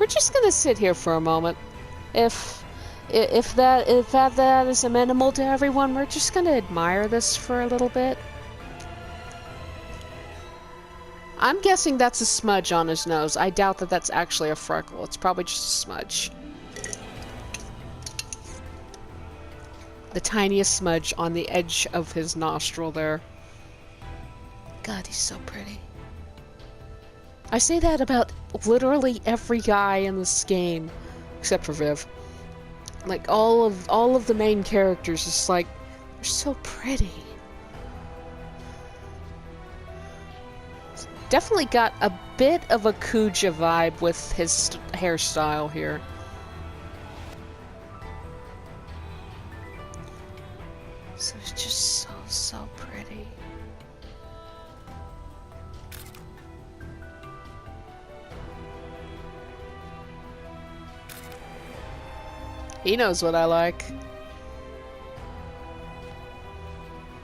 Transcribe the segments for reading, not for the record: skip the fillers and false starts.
we're just gonna sit here for a moment. If that is amenable to everyone, we're just gonna admire this for a little bit. I'm guessing that's a smudge on his nose. I doubt that that's actually a freckle. It's probably just a smudge. The tiniest smudge on the edge of his nostril there. God, he's so pretty. I say that about literally every guy in this game, except for Viv. Like all of the main characters, it's like they're so pretty. Definitely got a bit of a Kuja vibe with his hairstyle here. So it's just so pretty. He knows what I like.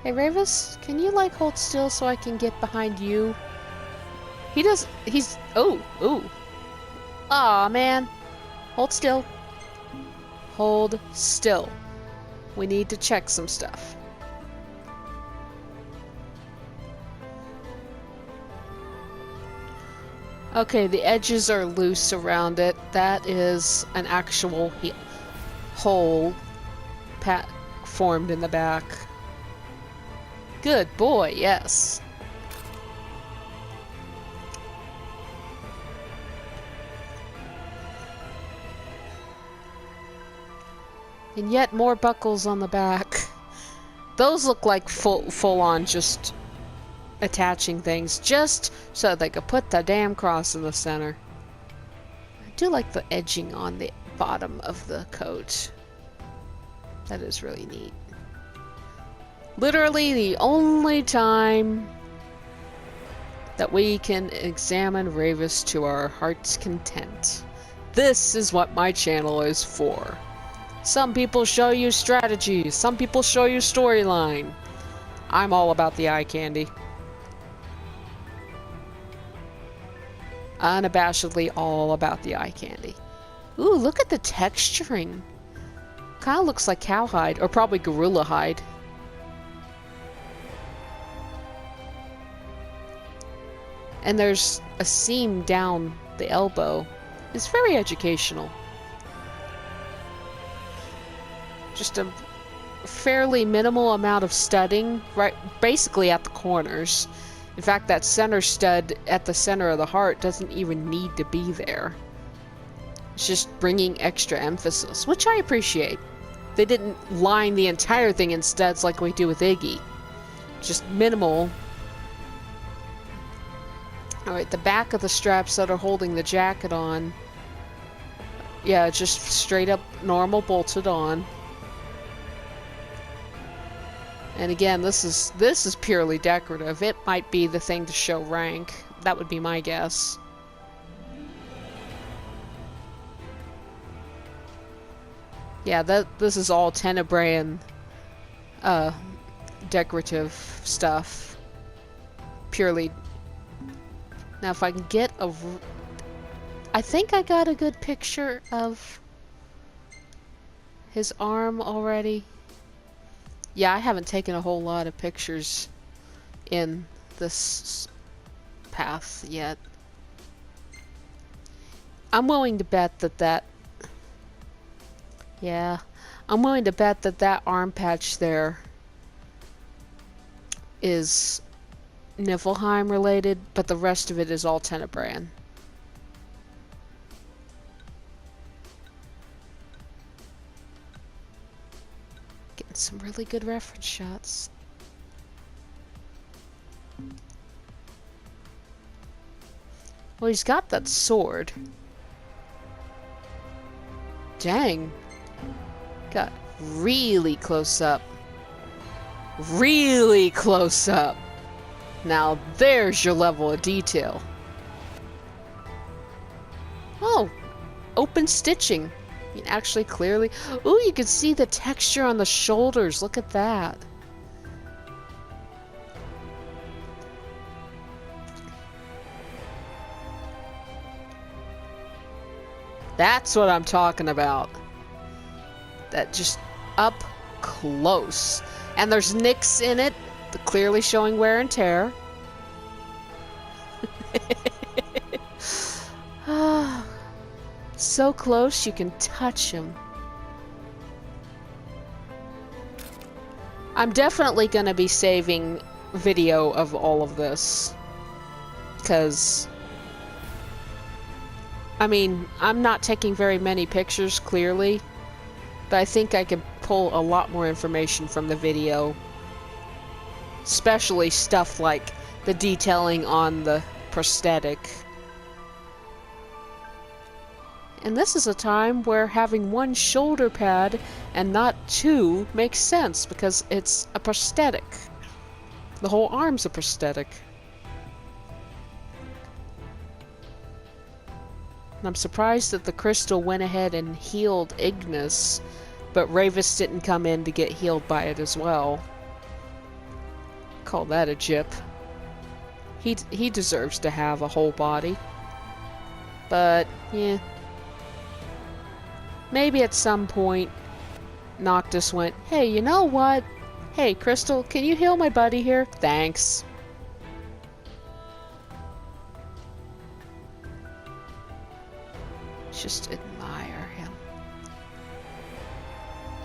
Hey Ravus, can you like hold still so I can get behind you? Ooh. Aw, man. Hold still. Hold still. We need to check some stuff. Okay, the edges are loose around it. That is an actual hole formed in the back. Good boy, yes. And yet more buckles on the back. Those look like full on just attaching things just so they could put the damn cross in the center. I do like the edging on the bottom of the coat. That is really neat. Literally the only time that we can examine Ravus to our heart's content. This is what my channel is for. Some people show you strategy, some people show you storyline. I'm all about the eye candy. Unabashedly all about the eye candy. Ooh, look at the texturing. Kinda looks like cowhide, or probably gorilla hide. And there's a seam down the elbow. It's very educational. Just a fairly minimal amount of studding, right, basically at the corners. In fact, that center stud at the center of the heart doesn't even need to be there. It's just bringing extra emphasis, which I appreciate. They didn't line the entire thing in studs like we do with Iggy. Just minimal. Alright, the back of the straps that are holding the jacket on. Yeah, just straight up normal bolted on. And again, this is purely decorative. It might be the thing to show rank. That would be my guess. Yeah, this is all Tenebraean decorative stuff. Purely. Now if I can get a... I think I got a good picture of his arm already. Yeah, I haven't taken a whole lot of pictures in this path yet. I'm willing to bet that yeah, I'm willing to bet that arm patch there is Niflheim related, but the rest of it is all Tenebraean. Getting some really good reference shots. Well, he's got that sword. Dang. Got really close up. Really close up. Now there's your level of detail. Oh, open stitching. I mean, actually clearly. Ooh, you can see the texture on the shoulders. Look at that. That's what I'm talking about. That just up close. And there's nicks in it, clearly showing wear and tear. So close you can touch him. I'm definitely going to be saving video of all of this. Because, I mean, I'm not taking very many pictures, clearly. But I think I could pull a lot more information from the video. Especially stuff like the detailing on the prosthetic. And this is a time where having one shoulder pad and not two makes sense because it's a prosthetic. The whole arm's a prosthetic. And I'm surprised that the crystal went ahead and healed Ignis, but Ravus didn't come in to get healed by it as well. Call that a jip. He deserves to have a whole body. But, yeah. Maybe at some point, Noctis went, hey, you know what? Hey, Crystal, can you heal my buddy here? Thanks. Just admire him.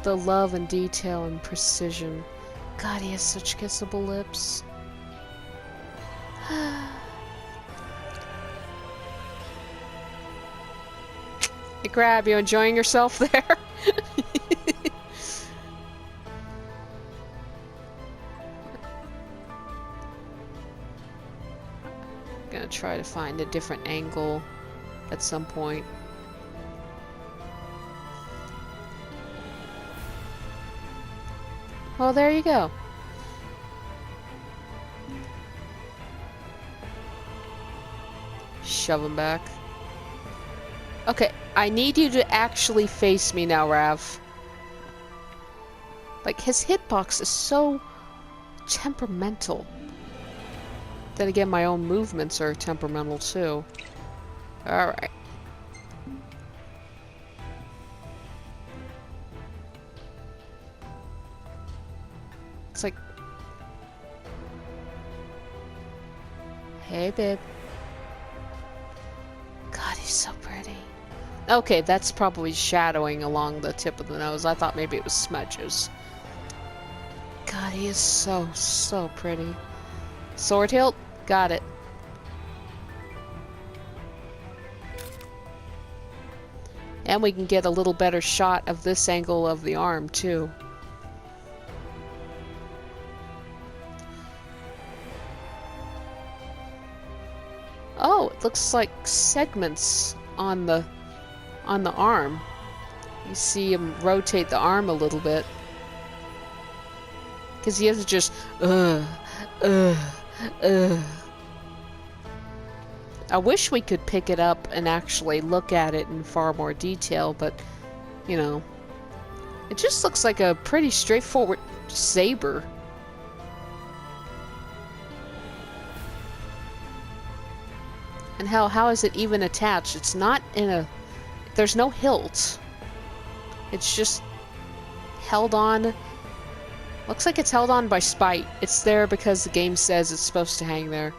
The love and detail and precision. God, he has such kissable lips. Hey, Crab, you enjoying yourself there? Gonna try to find a different angle at some point. Well, there you go. Shove him back. Okay, I need you to actually face me now, Rav. Like, his hitbox is so temperamental. Then again, my own movements are temperamental too. Alright. It's like... Hey, babe. God, he's so pretty. Okay, that's probably shadowing along the tip of the nose. I thought maybe it was smudges. God, he is so, so pretty. Sword hilt? Got it. And we can get a little better shot of this angle of the arm, too. Oh, it looks like segments on the arm. You see him rotate the arm a little bit. Because he has to just, I wish we could pick it up and actually look at it in far more detail, but, you know, it just looks like a pretty straightforward saber. And hell, how is it even attached? It's not in a... There's no hilt. It's just held on... Looks like it's held on by spite. It's there because the game says it's supposed to hang there.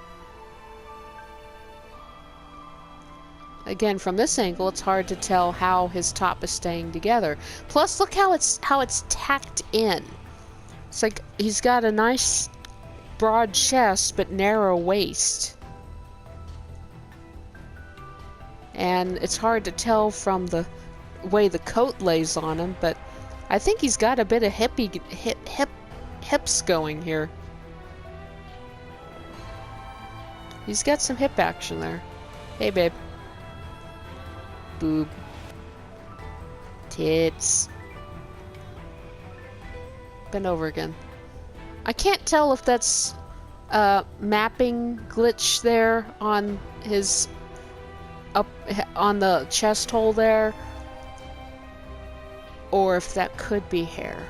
Again, from this angle, it's hard to tell how his top is staying together. Plus, look how it's tacked in. It's like he's got a nice broad chest, but narrow waist. And it's hard to tell from the way the coat lays on him, but I think he's got a bit of hips going here. He's got some hip action there. Hey, babe. Boob. Tits. Bend over again. I can't tell if that's a mapping glitch there on his... up on the chest hole there, or if that could be hair.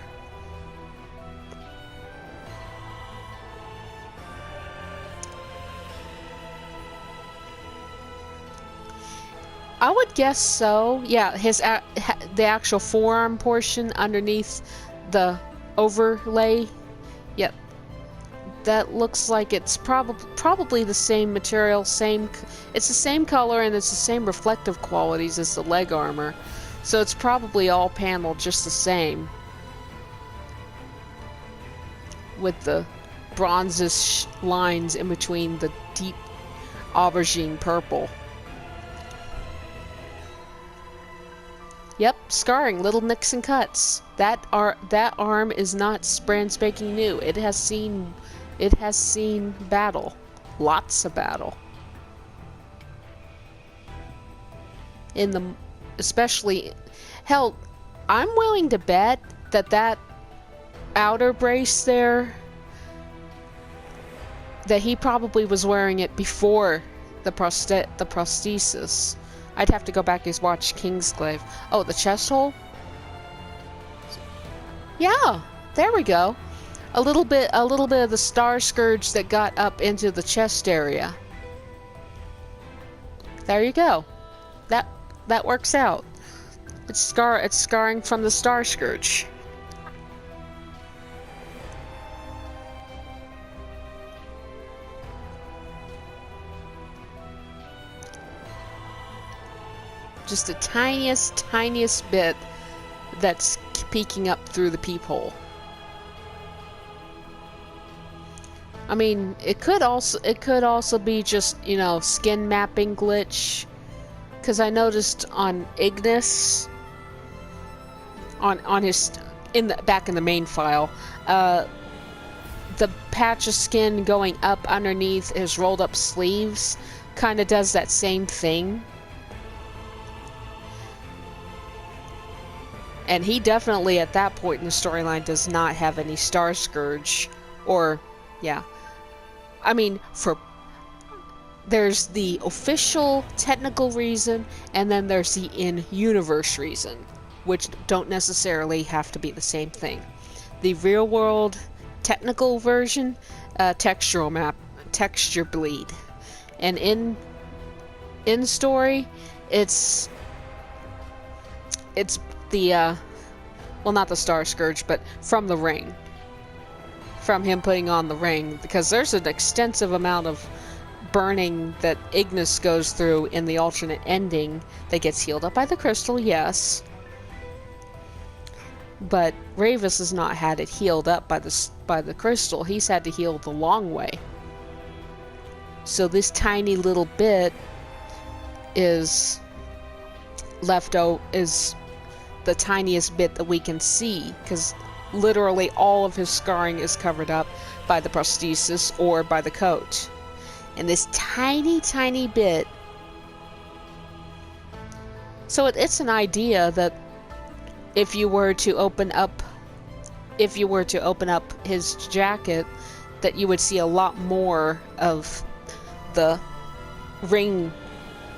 I would guess so. Yeah, the actual forearm portion underneath the overlay. Yep. That looks like it's probably the same material, it's the same color and it's the same reflective qualities as the leg armor. So it's probably all paneled just the same. With the bronzish lines in between the deep aubergine purple. Yep, scarring, little nicks and cuts. That arm is not brand spanking new. It has seen battle. Lots of battle. Especially, hell, I'm willing to bet that outer brace there, that he probably was wearing it before the prosthesis. I'd have to go back and watch Kingsglaive. Oh, the chest hole? Yeah, there we go. A little bit of the star scourge that got up into the chest area. There you go. That works out. It's scarring from the star scourge. Just the tiniest bit that's peeking up through the peephole. I mean, it could also be just, you know, skin mapping glitch, because I noticed on Ignis, on his back in the main file, the patch of skin going up underneath his rolled up sleeves kind of does that same thing. And he definitely, at that point in the storyline, does not have any Star Scourge. Or, yeah. I mean, there's the official, technical reason, and then there's the in-universe reason, which don't necessarily have to be the same thing. The real-world, technical version, texture bleed. And in story, it's the, well, not the Star Scourge, but from the ring. From him putting on the ring. Because there's an extensive amount of burning that Ignis goes through in the alternate ending that gets healed up by the crystal, yes. But Ravus has not had it healed up by the crystal. He's had to heal the long way. So this tiny little bit is the tiniest bit that we can see, because literally all of his scarring is covered up by the prosthesis or by the coat. And this tiny bit. So it's an idea that if you were to open up his jacket, that you would see a lot more of the ring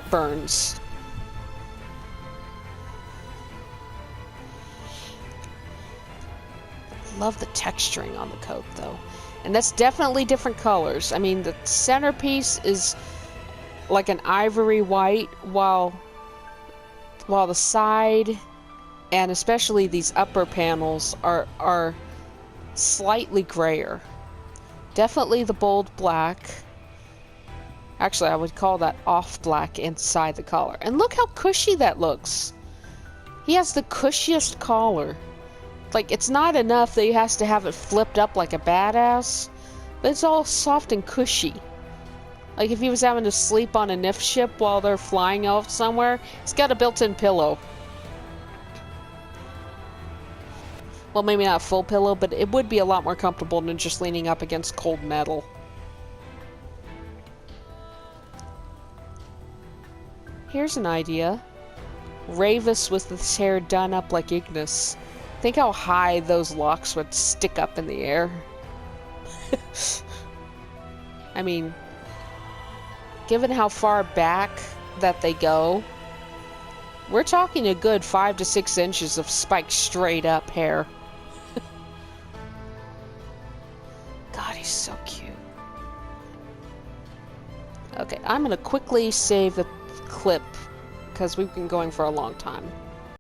burns. Love the texturing on the coat, though. And that's definitely different colors. I mean, the centerpiece is like an ivory white, while the side and especially these upper panels are slightly grayer. Definitely the bold black. Actually, I would call that off black inside the collar. And look how cushy that looks. He has the cushiest collar. Like, it's not enough that he has to have it flipped up like a badass, but it's all soft and cushy. Like if he was having to sleep on a NIF ship while they're flying off somewhere, he's got a built-in pillow. Well, maybe not a full pillow, but it would be a lot more comfortable than just leaning up against cold metal. Here's an idea. Ravus with his hair done up like Ignis. Think how high those locks would stick up in the air. I mean, given how far back that they go, we're talking a good 5 to 6 inches of spiked straight up hair. God, he's so cute. Okay, I'm gonna quickly save the clip, because we've been going for a long time.